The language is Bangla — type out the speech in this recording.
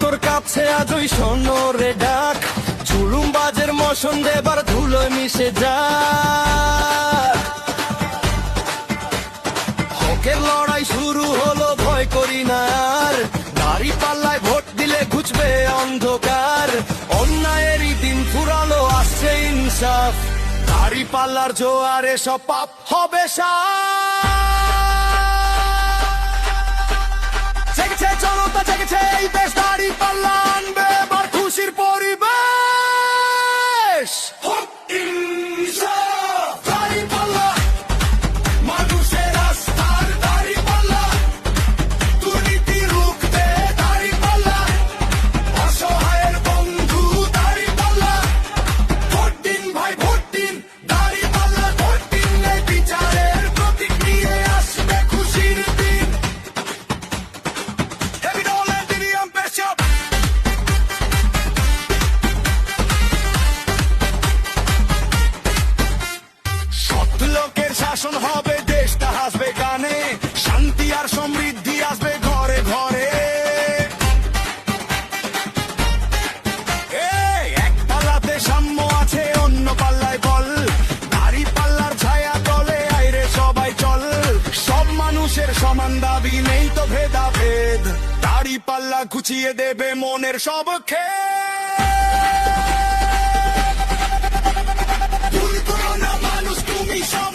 তোর কাছে আজ ওই সোনরে ডাক, ঝুলুম বাজের মশন দেবার ধুলোয় মিশে যা। হকের লড়াই শুরু হলো, ভয় করি না আর, দাড়ি পাল্লায় ভোট দিলে ঘুচবে অন্ধকার। অন্যায়েরই দিন ফুরালো, আসছে ইনসাফ, দাড়ি পাল্লার জোয়ারে সব পাপ হবে জেগেছে জনতা, জেগেছে এই দেশ, দাড়ি পাল্লা আনবে এবার খুশির পরিবেশ। হক ইনসাফ, দাড়ি পাল্লা, মানুষের আস্থার দাড়ি পাল্লা, দুর্নীতি রুখতে দাড়ি পাল্লা, অসহায়ের বন্ধু দাড়ি পাল্লা। ভোট দিন ভাই ভোট দিন, দাড়ি পাল্লা ভোট দিন, এই বিচারের প্রতীক নিয়ে আসবে খুশির দিন। Heavy doll and Dinium Bishop. সৎ লোকের শাসন হবে, দেশটা হাসবে গানে, শান্তি আর সমৃদ্ধি আসবে ঘরে ঘরে। এক পাল্লাতে সাম্য আছে, অন্য পাল্লায় বল, দাড়ি পাল্লার ছায়া তলে আইরে সবাই চল। সব মানুষের সমান দাবি, নেই তো ভেদাভেদ, দাড়ি পাল্লা ঘুচিয়ে দেবে মনের সব খেদ। ভুল করো না মানুষ, তুমি সব